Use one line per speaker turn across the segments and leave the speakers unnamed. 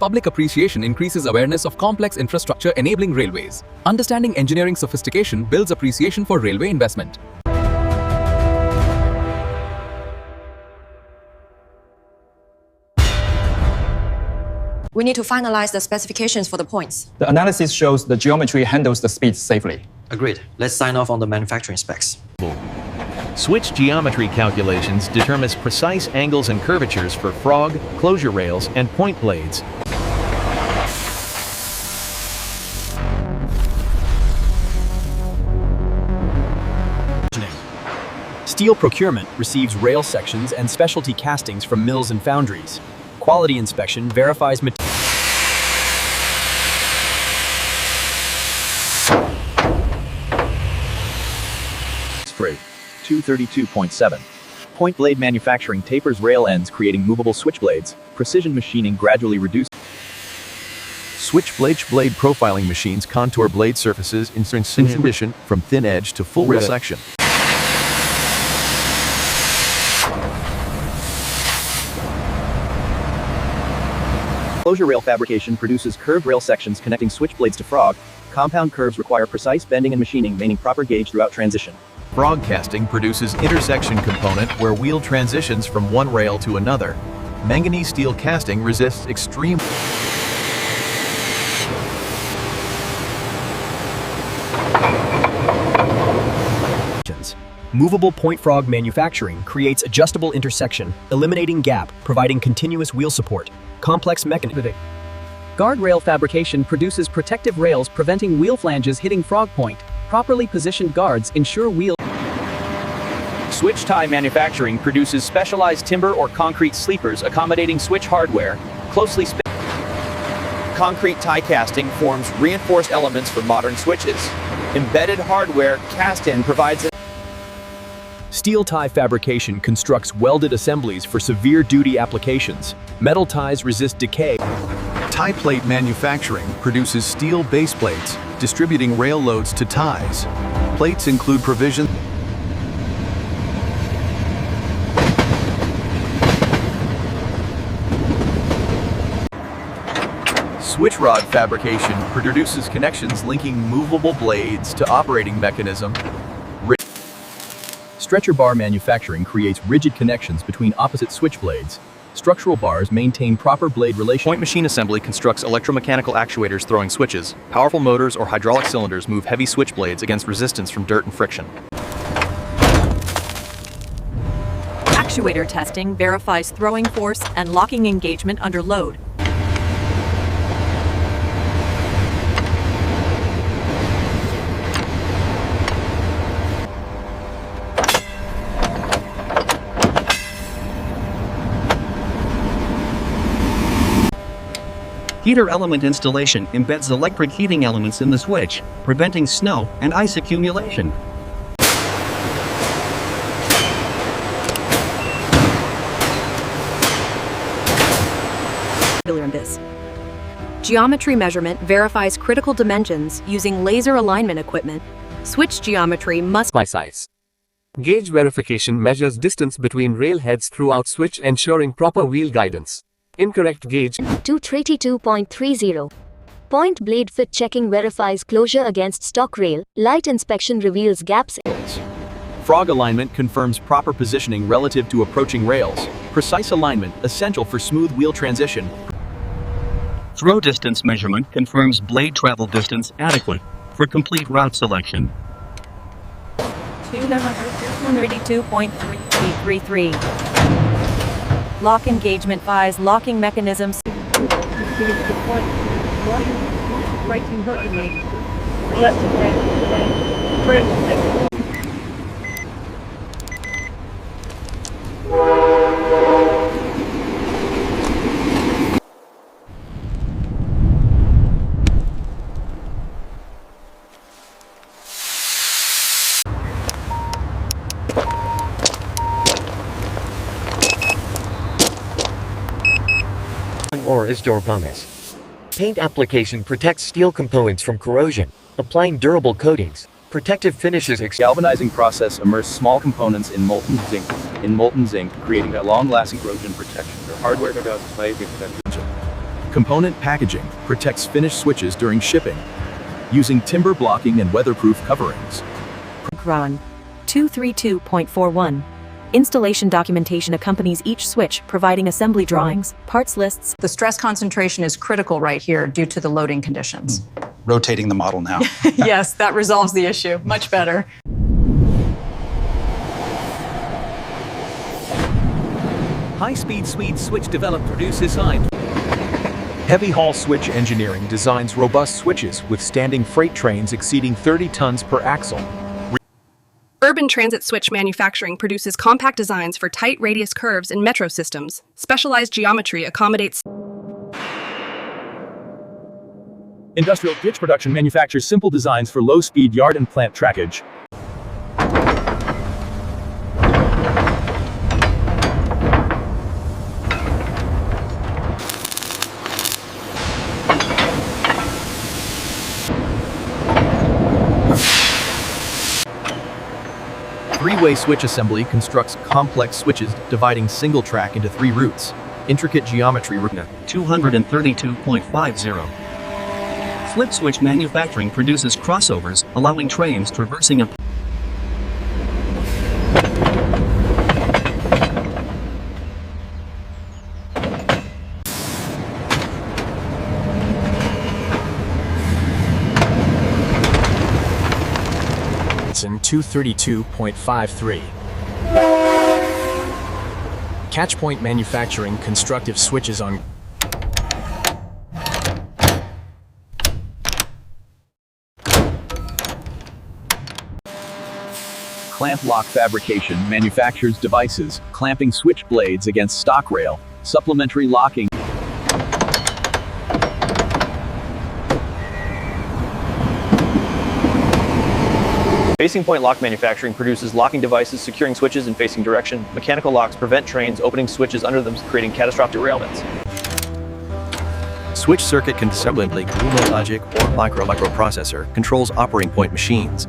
Public appreciation increases awareness of complex infrastructure enabling railways. Understanding engineering sophistication builds appreciation for railway investment.
We need to finalize the specifications for the points.
The analysis shows the geometry handles the speed safely.
Agreed. Let's sign off on the manufacturing specs.
Switch geometry calculations determines precise angles and curvatures for frog, closure rails, and point blades.
Steel procurement receives rail sections and specialty castings from mills and foundries. Quality inspection verifies material. Spray 232.7. Point blade manufacturing tapers rail ends, creating movable switchblades. Precision machining gradually reduces.
Switch blade profiling machines contour blade surfaces in inhibition from thin edge to full rail section.
Closure rail fabrication produces curved rail sections connecting switchblades to frog. Compound curves require precise bending and machining, maintaining proper gauge throughout transition.
Frog casting produces intersection component where wheel transitions from one rail to another. Manganese steel casting resists extreme.
Movable point frog manufacturing creates adjustable intersection, eliminating gap, providing continuous wheel support. Complex mechanism.
Guardrail fabrication produces protective rails preventing wheel flanges hitting frog point. Properly positioned guards ensure wheel.
Switch tie manufacturing produces specialized timber or concrete sleepers accommodating switch hardware. Concrete tie casting forms reinforced elements for modern switches. Embedded hardware cast-in provides. Steel tie fabrication constructs welded assemblies for severe duty applications. Metal ties resist decay.
Tie plate manufacturing produces steel base plates, distributing rail loads to ties. Plates include provision. Switch rod fabrication produces connections linking movable blades to operating mechanism.
Stretcher bar manufacturing creates rigid connections between opposite switch blades. Structural bars maintain proper blade relation.
Point machine assembly constructs electromechanical actuators throwing switches. Powerful motors or hydraulic cylinders move heavy switch blades against resistance from dirt and friction.
Actuator testing verifies throwing force and locking engagement under load.
Heater element installation embeds electric heating elements in the switch, preventing snow and ice accumulation.
Geometry measurement verifies critical dimensions using laser alignment equipment. Switch geometry must
by size. Gauge verification measures distance between rail heads throughout switch, ensuring proper wheel guidance. Incorrect gauge
232.30. Point blade fit checking verifies closure against stock rail. Light inspection reveals gaps.
Frog alignment confirms proper positioning relative to approaching rails. Precise alignment essential for smooth wheel transition.
Throw distance measurement confirms blade travel distance adequate for complete route selection.
232.333. Lock engagement buys locking mechanisms.
Or is door pumice. Paint application protects steel components from corrosion, applying durable coatings. Protective finishes.
Galvanizing process immerse small components in molten zinc, creating a long-lasting corrosion protection.
Hardware protection.
Component packaging protects finished switches during shipping, using timber blocking and weatherproof coverings.
Ron 232.41. Installation documentation accompanies each switch, providing assembly drawings, parts lists.
The stress concentration is critical right here due to the loading conditions.
Rotating the model now.
Yes, that resolves the issue. Much better.
High-speed switch developed produces design. Heavy haul switch engineering designs robust switches withstanding freight trains exceeding 30 tons per axle.
Urban transit switch manufacturing produces compact designs for tight radius curves in metro systems. Specialized geometry accommodates.
Industrial ditch production manufactures simple designs for low-speed yard and plant trackage.
Three-way switch assembly constructs complex switches dividing single track into 3 routes. Intricate geometry.
232.50. Flip switch manufacturing produces crossovers, allowing trains traversing a
in 232.53. Catchpoint manufacturing constructive switches on Clamp lock fabrication manufactures devices, clamping switch blades against stock rail, supplementary locking.
Facing point lock manufacturing produces locking devices securing switches in facing direction. Mechanical locks prevent trains opening switches under them, creating catastrophic derailments.
Switch circuit consistently logic or microprocessor controls operating point machines.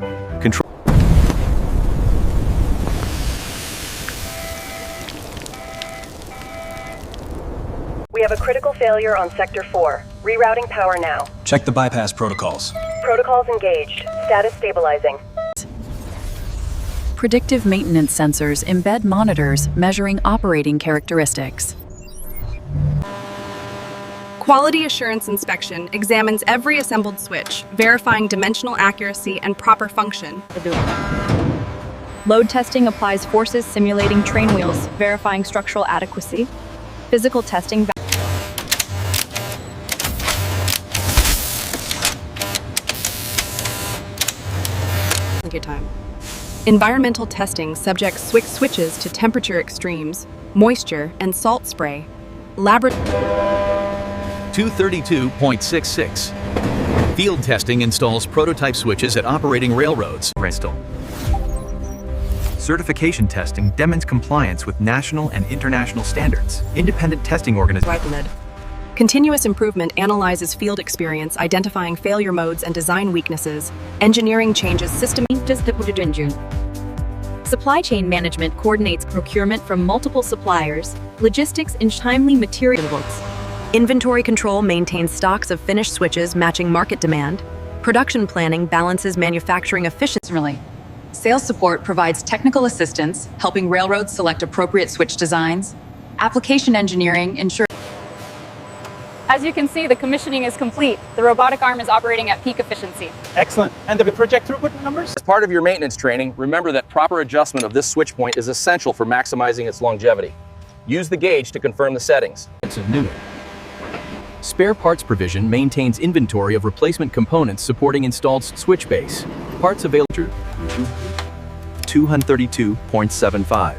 We have a critical failure on Sector 4. Rerouting power now.
Check the bypass protocols.
Protocols engaged. Status stabilizing.
Predictive maintenance sensors embed monitors measuring operating characteristics.
Quality assurance inspection examines every assembled switch, verifying dimensional accuracy and proper function.
Load testing applies forces simulating train wheels, verifying structural adequacy. Physical testing.
Take your time. Environmental testing subjects switches to temperature extremes, moisture, and salt spray.
232.66. Field testing installs prototype switches at operating railroads. Certification testing demonstrates compliance with national and international standards. Independent testing organization.
Continuous improvement analyzes field experience, identifying failure modes and design weaknesses. Engineering changes system.
Supply chain management coordinates procurement from multiple suppliers, logistics and timely materials.
Inventory control maintains stocks of finished switches matching market demand. Production planning balances manufacturing efficiency.
Sales support provides technical assistance, helping railroads select appropriate switch designs. Application engineering ensures.
As you can see, the commissioning is complete. The robotic arm is operating at peak efficiency.
Excellent. And the project throughput numbers?
As part of your maintenance training, remember that proper adjustment of this switch point is essential for maximizing its longevity. Use the gauge to confirm the settings.
It's a new. Spare parts provision maintains inventory of replacement components supporting installed switch base. Parts available. 232.75.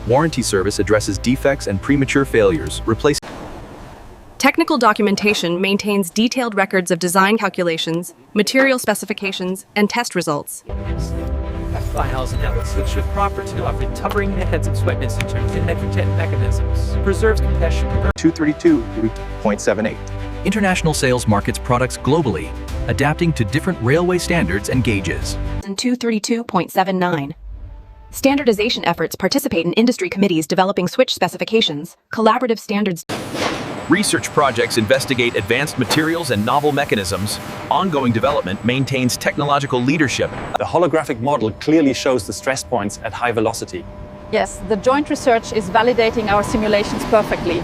Warranty service addresses defects and premature failures. Replace.
Technical documentation maintains detailed records of design calculations, material specifications, and test results.
Files and outlets switch with proper to offer covering the heads of switches in terms of mechanisms. Preserves competition.
232.78. International sales markets products globally, adapting to different railway standards and gauges.
232.79. Standardization efforts participate in industry committees developing switch specifications, collaborative standards.
Research projects investigate advanced materials and novel mechanisms. Ongoing development maintains technological leadership.
The holographic model clearly shows the stress points at high velocity.
Yes, the joint research is validating our simulations perfectly.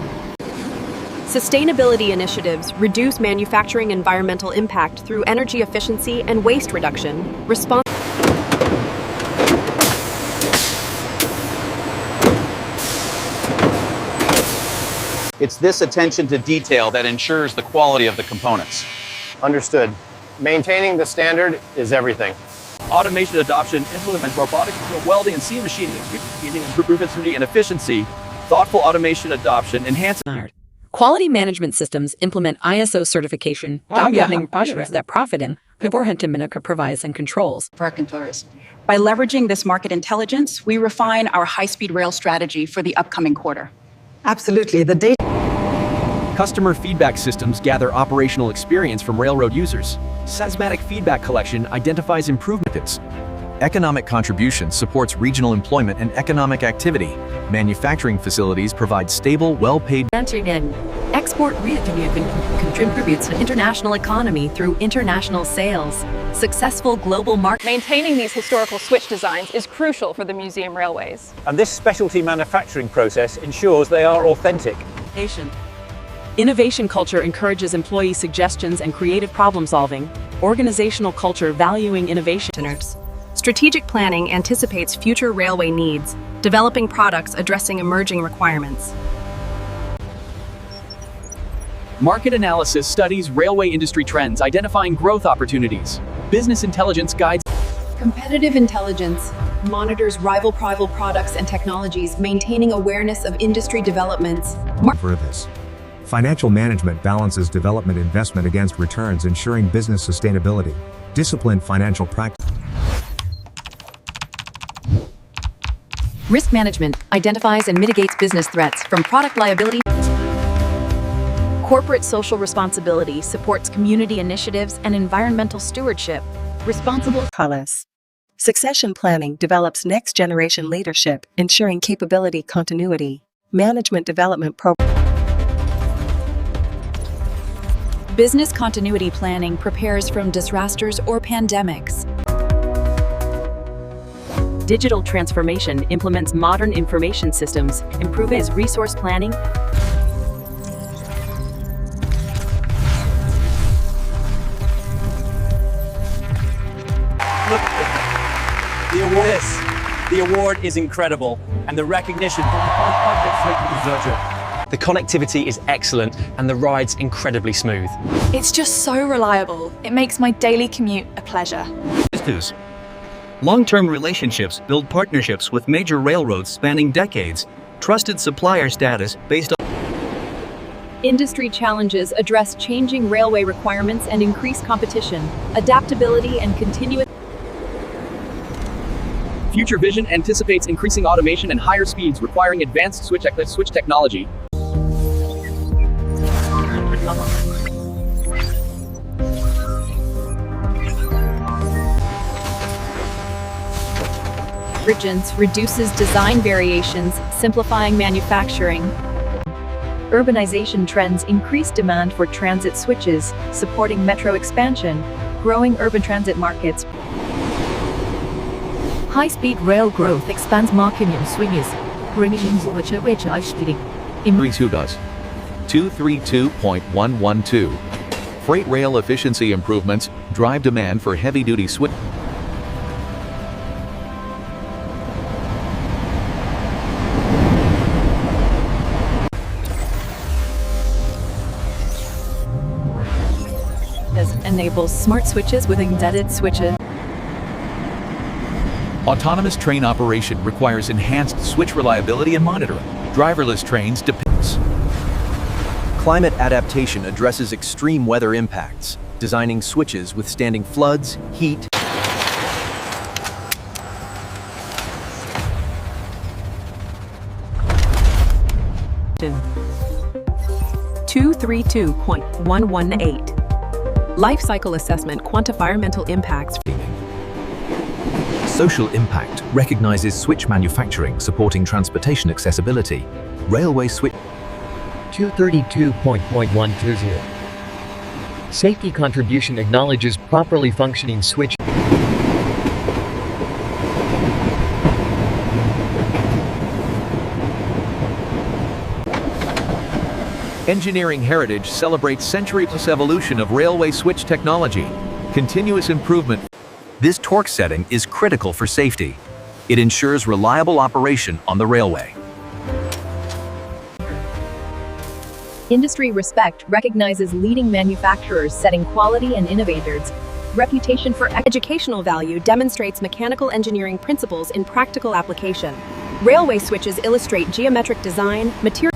Sustainability initiatives reduce manufacturing environmental impact through energy efficiency and waste reduction.
It's this attention to detail that ensures the quality of the components.
Understood. Maintaining the standard is everything.
Automation adoption, implement robotics for welding and seam machining, improve efficiency and efficiency. Thoughtful automation adoption enhances.
Quality management systems implement ISO certification, targeting partners that profit in provides and controls.
By leveraging this market intelligence, we refine our high-speed rail strategy for the upcoming quarter.
Absolutely. The data. Customer feedback systems gather operational experience from railroad users. Seismic feedback collection identifies improvements.
Economic contribution supports regional employment and economic activity. Manufacturing facilities provide stable, well-paid.
Export revenue contributes to international economy through international sales. Successful global market.
Maintaining these historical switch designs is crucial for the museum railways.
And this specialty manufacturing process ensures they are authentic.
Innovation culture encourages employee suggestions and creative problem solving. Organizational culture valuing innovation.
Strategic planning anticipates future railway needs, developing products addressing emerging requirements.
Market analysis studies railway industry trends, identifying growth opportunities. Business intelligence guides.
Competitive intelligence monitors rival products and technologies, maintaining awareness of industry developments.
For this, financial management balances development investment against returns, ensuring business sustainability. Disciplined financial practice.
Risk management identifies and mitigates business threats from product liability. Corporate social responsibility supports community initiatives and environmental stewardship. Responsible
Succession planning develops next-generation leadership, ensuring capability continuity. Management development program.
Business continuity planning prepares from disasters or pandemics.
Digital transformation implements modern information systems, improves resource planning.
Look at this. The award is incredible, and the recognition from
The connectivity is excellent, and the ride's incredibly smooth.
It's just so reliable. It makes my daily commute a pleasure.
Long-term relationships build partnerships with major railroads spanning decades. Trusted supplier status based on
Industry challenges address changing railway requirements and increase competition, adaptability, and continuous.
Future vision anticipates increasing automation and higher speeds, requiring advanced switch technology.
Convergence reduces design variations, simplifying manufacturing.
Urbanization trends increase demand for transit switches, supporting metro expansion, growing urban transit markets.
High-speed rail growth expands market switches, bringing which are speeding.
232.112. Freight rail efficiency improvements drive demand for heavy-duty switch.
Enables smart switches with embedded switches.
Autonomous train operation requires enhanced switch reliability and monitoring. Driverless trains depends.
Climate adaptation addresses extreme weather impacts, designing switches withstanding floods, heat,
232.118. Life cycle assessment quantify environmental impacts.
Social impact recognizes switch manufacturing supporting transportation accessibility. Railway switch.
232.120. Safety contribution acknowledges properly functioning switch.
Engineering heritage celebrates century-plus evolution of railway switch technology. Continuous improvement. This torque setting is critical for safety. It ensures reliable operation on the railway.
Industry respect recognizes leading manufacturers setting quality and innovators. Reputation for
educational value demonstrates mechanical engineering principles in practical application. Railway switches illustrate geometric design, material